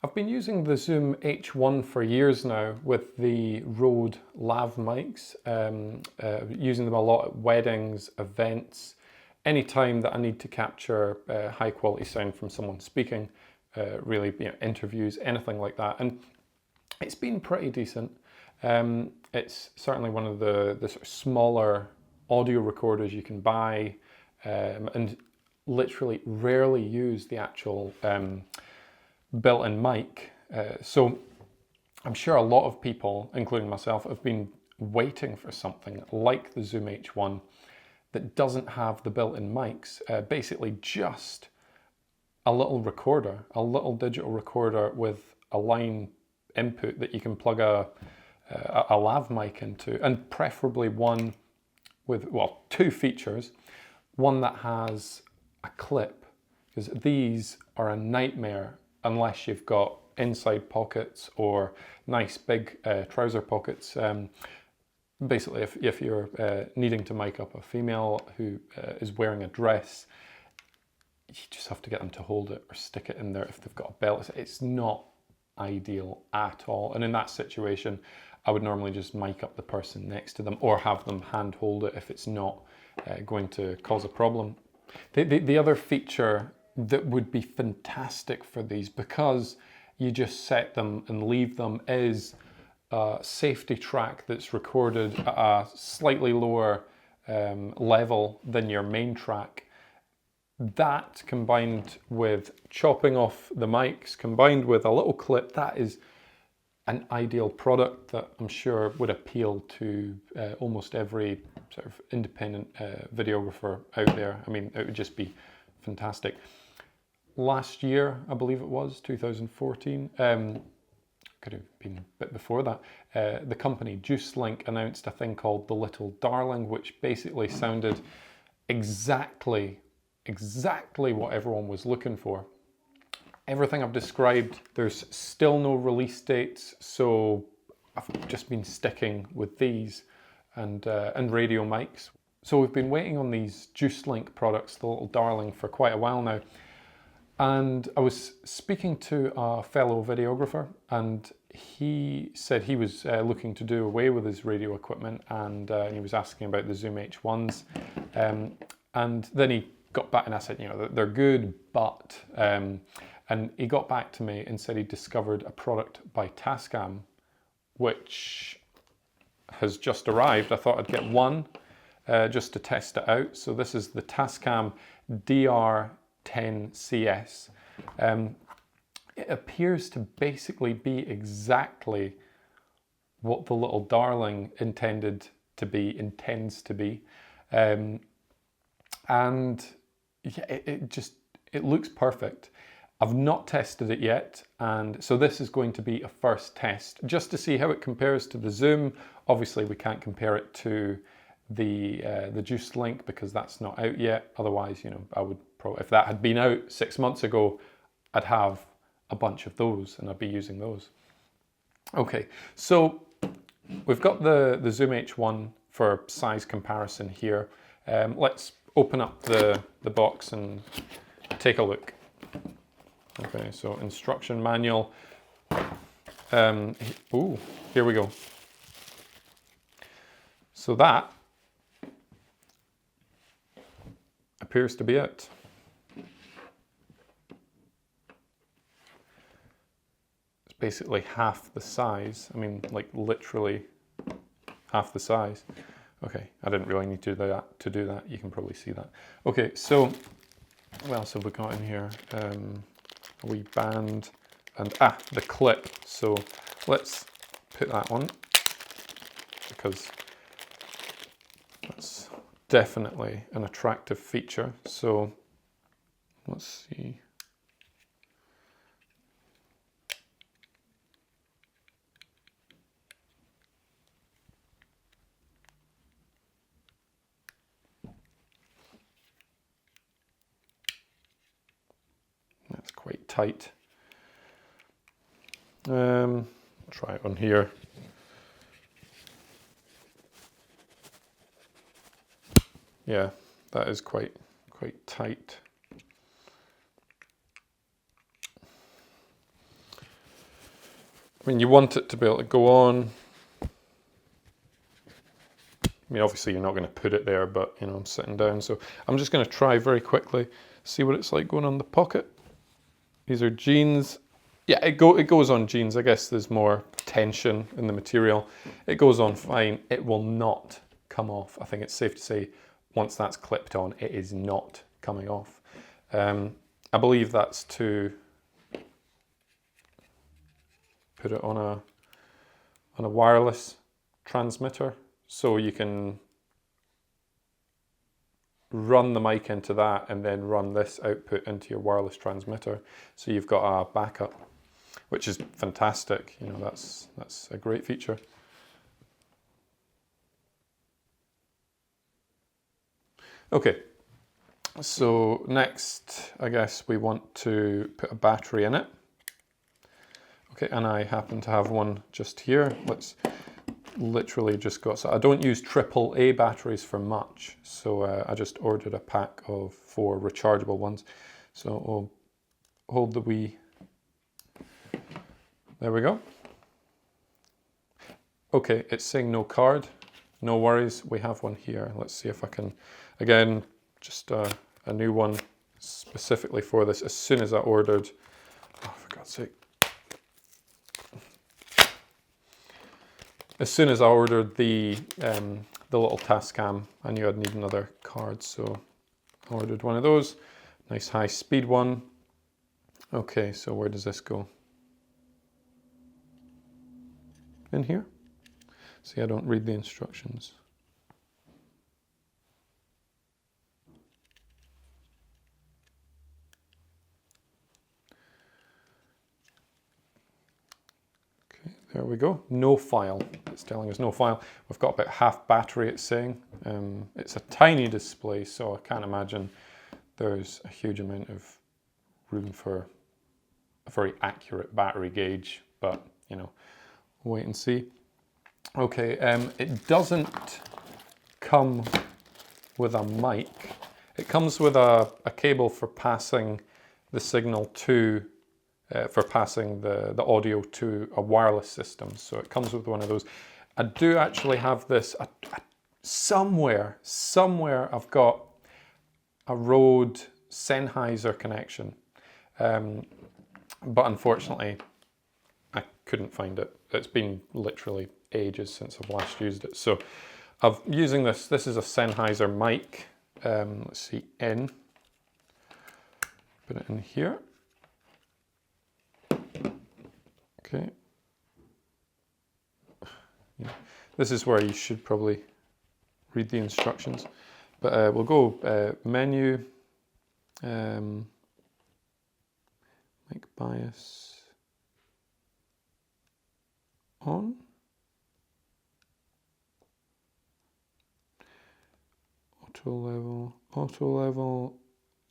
I've been using the Zoom H1 for years now with the Rode Lav mics, using them a lot at weddings, events, any time that I need to capture high quality sound from someone speaking, really, interviews, anything like that. And it's been pretty decent. It's certainly one of the sort of smaller audio recorders you can buy, and literally rarely use the actual built-in mic. So I'm sure a lot of people, including myself, have been waiting for something like the Zoom H1 that doesn't have the built-in mics, basically just a little recorder, a little digital recorder with a line input that you can plug a lav mic into, and preferably one with, well, two features. One that has a clip, because these are a nightmare unless you've got inside pockets or nice big trouser pockets. Basically, if you're needing to mic up a female who is wearing a dress, you just have to get them to hold it or stick it in there if they've got a belt. It's not ideal at all. And in that situation, I would normally just mic up the person next to them or have them hand hold it if it's not going to cause a problem. The other feature that would be fantastic for these, because you just set them and leave them, is a safety track that's recorded at a slightly lower level than your main track. That, combined with chopping off the mics, combined with a little clip, that is an ideal product that I'm sure would appeal to almost every sort of independent videographer out there. I mean, it would just be fantastic. Last year, I believe it was, 2014, could have been a bit before that, the company Juicedlink announced a thing called the Little Darling, which basically sounded exactly what everyone was looking for. Everything I've described, there's still no release dates, so I've just been sticking with these and radio mics. So we've been waiting on these Juicedlink products, the Little Darling, for quite a while now. And I was speaking to a fellow videographer, and he said he was looking to do away with his radio equipment, and he was asking about the Zoom H1s. And then he got back and I said, they're good, but... and he got back to me and said he discovered a product by Tascam, which has just arrived. I thought I'd get one just to test it out. So this is the Tascam DR-10CS. It appears to basically be exactly what the Little Darling intends to be. And yeah, it looks perfect. I've not tested it yet, and so this is going to be a first test just to see how it compares to the Zoom. Obviously, we can't compare it to the Juicedlink because that's not out yet. Otherwise, I would probably, if that had been out 6 months ago, I'd have a bunch of those and I'd be using those. Okay, so we've got the Zoom H1 for size comparison here. Let's open up the box and take a look. Okay, so instruction manual. Ooh, here we go. So that appears to be it. It's basically half the size. I mean, like literally half the size. Okay, I didn't really need to do that. You can probably see that. Okay, so what else have we got in here? A wee band and the clip. So let's put that on because that's definitely an attractive feature. So let's see. That's quite tight. Try it on here. Yeah, that is quite tight. mean, you want it to be able to go on. I mean, obviously you're not going to put it there, but you know, I'm sitting down, so I'm just going to try very quickly, see what it's like going on the pocket. These are jeans. Yeah, it goes on jeans. I guess there's more tension in the material. It goes on fine. It will not come off. I think it's safe to say once that's clipped on, it is not coming off. I believe that's to put it on a wireless transmitter, so you can run the mic into that and then run this output into your wireless transmitter, so you've got a backup, which is fantastic. You know, that's a great feature. Okay, so next I guess we want to put a battery in it. Okay, and I happen to have one just here. Let's literally just got, so I don't use AAA batteries for much, so I just ordered a pack of 4 rechargeable ones. So I'll hold the wee, there we go. Okay, it's saying no card, no worries, we have one here. Let's see if I can, again, just a new one specifically for this. As soon as I ordered, oh for God's sake. As soon as I ordered the little Tascam, I knew I'd need another card, so I ordered one of those. Nice high speed one. Okay, so where does this go? In here? See, I don't read the instructions. There we go, no file. It's telling us no file. We've got about half battery, it's saying. It's a tiny display, so I can't imagine there's a huge amount of room for a very accurate battery gauge, but you know, wait and see. Okay, it doesn't come with a mic. It comes with a cable for passing the signal to for passing the audio to a wireless system. So it comes with one of those. I do actually have this, somewhere I've got a Rode Sennheiser connection. But unfortunately, I couldn't find it. It's been literally ages since I've last used it. So I'm using this. This is a Sennheiser mic. Let's see, put it in here. Okay. Yeah. This is where you should probably read the instructions. But we'll go menu, mic bias on. Auto level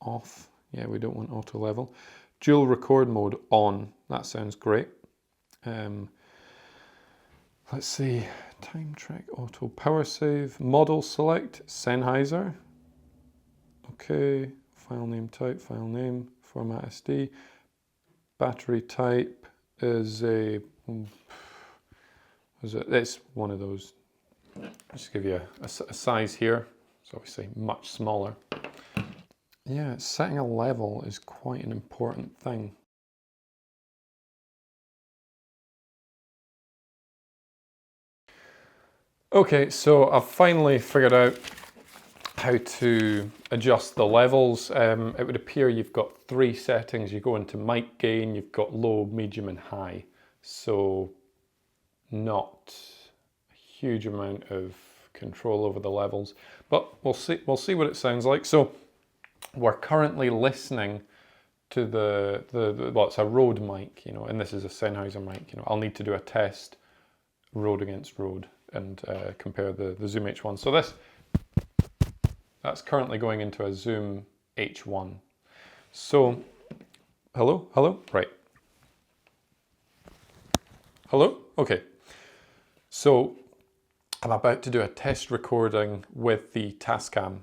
off. Yeah, we don't want auto level. Dual record mode on. That sounds great. Let's see, time track, auto power save, model select, Sennheiser. Okay, file name type, file name, format SD. Battery type is it's one of those. I'll just give you a size here. It's obviously much smaller. Yeah, setting a level is quite an important thing. Okay, so I've finally figured out how to adjust the levels. It would appear you've got 3 settings. You go into mic gain, you've got low, medium and high. So not a huge amount of control over the levels, but we'll see what it sounds like. So we're currently listening to well, it's a Rode mic, you know, and this is a Sennheiser mic. You know, I'll need to do a test Rode against Rode and compare the Zoom H1. So that's currently going into a Zoom H1. So, hello, right. Hello, okay. So I'm about to do a test recording with the Tascam.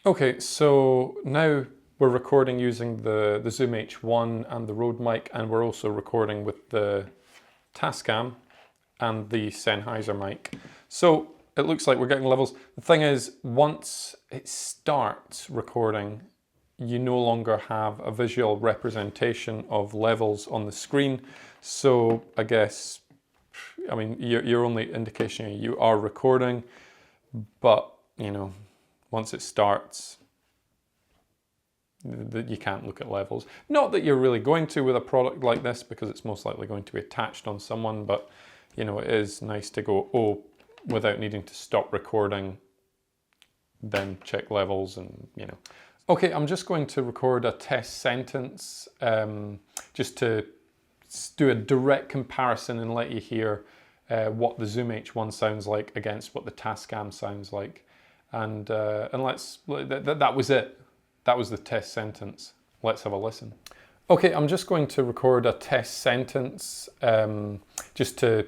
Okay, so now We're recording using the Zoom H1 and the Rode mic, and we're also recording with the Tascam and the Sennheiser mic. So it looks like we're getting levels. The thing is, once it starts recording, you no longer have a visual representation of levels on the screen. So I guess, I mean, your only indication you are recording, but you know, once it starts, you can't look at levels. Not that you're really going to with a product like this, because it's most likely going to be attached on someone, but you know, it is nice to go, oh, without needing to stop recording, then check levels and, you know. Okay, I'm just going to record a test sentence just to do a direct comparison and let you hear what the Zoom H1 sounds like against what the Tascam sounds like. And that was it. That was the test sentence. Let's have a listen. Okay, I'm just going to record a test sentence just to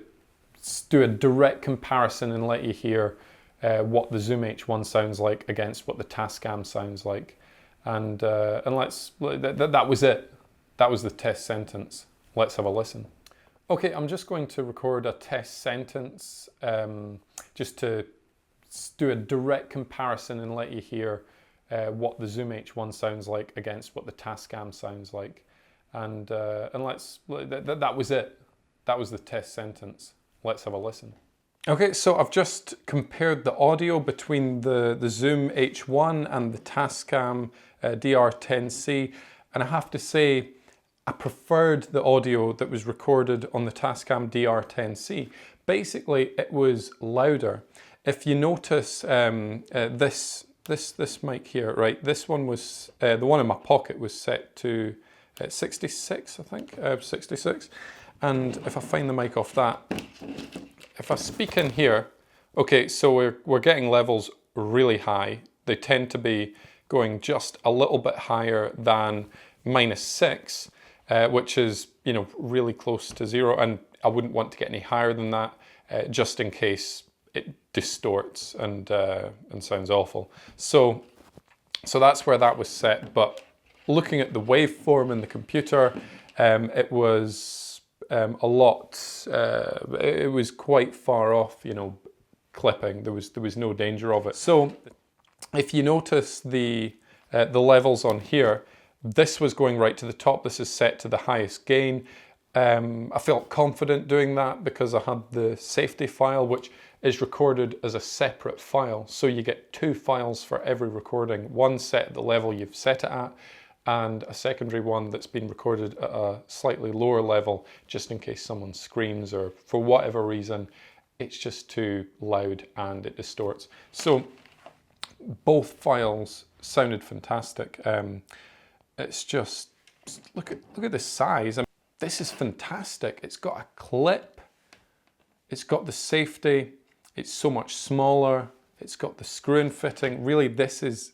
do a direct comparison and let you hear what the Zoom H1 sounds like against what the Tascam sounds like. And that was it. That was the test sentence. Let's have a listen. Okay, I'm just going to record a test sentence just to do a direct comparison and let you hear what the Zoom H1 sounds like against what the Tascam sounds like. And that was it. That was the test sentence. Let's have a listen. Okay, so I've just compared the audio between the Zoom H1 and the Tascam DR-10C, and I have to say I preferred the audio that was recorded on the Tascam DR-10C. Basically, it was louder. If you notice this mic here, right? This one was the one in my pocket was set to 66, I think, 66. And if I find the mic off that, if I speak in here, okay, so we're getting levels really high. They tend to be going just a little bit higher than -6, which is, you know, really close to 0. And I wouldn't want to get any higher than that, just in case it distorts and sounds awful. So that's where that was set. But looking at the waveform in the computer, it was a lot. It was quite far off, you know, clipping. There was no danger of it. So if you notice the levels on here, this was going right to the top. This is set to the highest gain. I felt confident doing that because I had the safety file, which is recorded as a separate file. So you get 2 files for every recording, one set at the level you've set it at, and a secondary one that's been recorded at a slightly lower level, just in case someone screams or for whatever reason, it's just too loud and it distorts. So both files sounded fantastic. It's just, look at the size. I mean, this is fantastic. It's got a clip, it's got the safety, it's so much smaller, it's got the screw-in fitting. Really, this is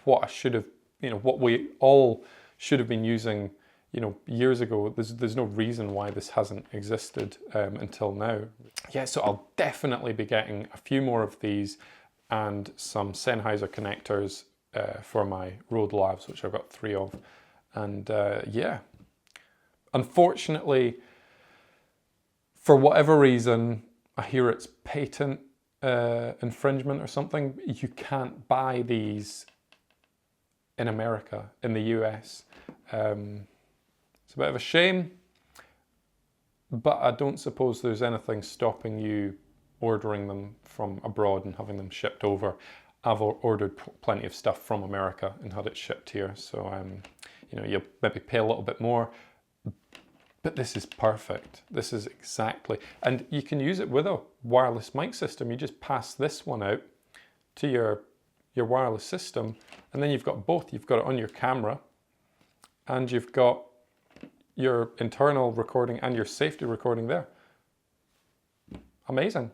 what I should have, you know, what we all should have been using, you know, years ago. There's no reason why this hasn't existed until now. Yeah, so I'll definitely be getting a few more of these and some Sennheiser connectors for my Rode Lavs, which I've got 3 of. And yeah, unfortunately, for whatever reason, I hear it's patent infringement or something. You can't buy these in America, in the US. It's a bit of a shame, but I don't suppose there's anything stopping you ordering them from abroad and having them shipped over. I've ordered plenty of stuff from America and had it shipped here, so you know, you'll maybe pay a little bit more, but this is perfect. This is exactly, and you can use it with a wireless mic system. You just pass this one out to your wireless system, and then you've got both. You've got it on your camera, and you've got your internal recording and your safety recording there. Amazing.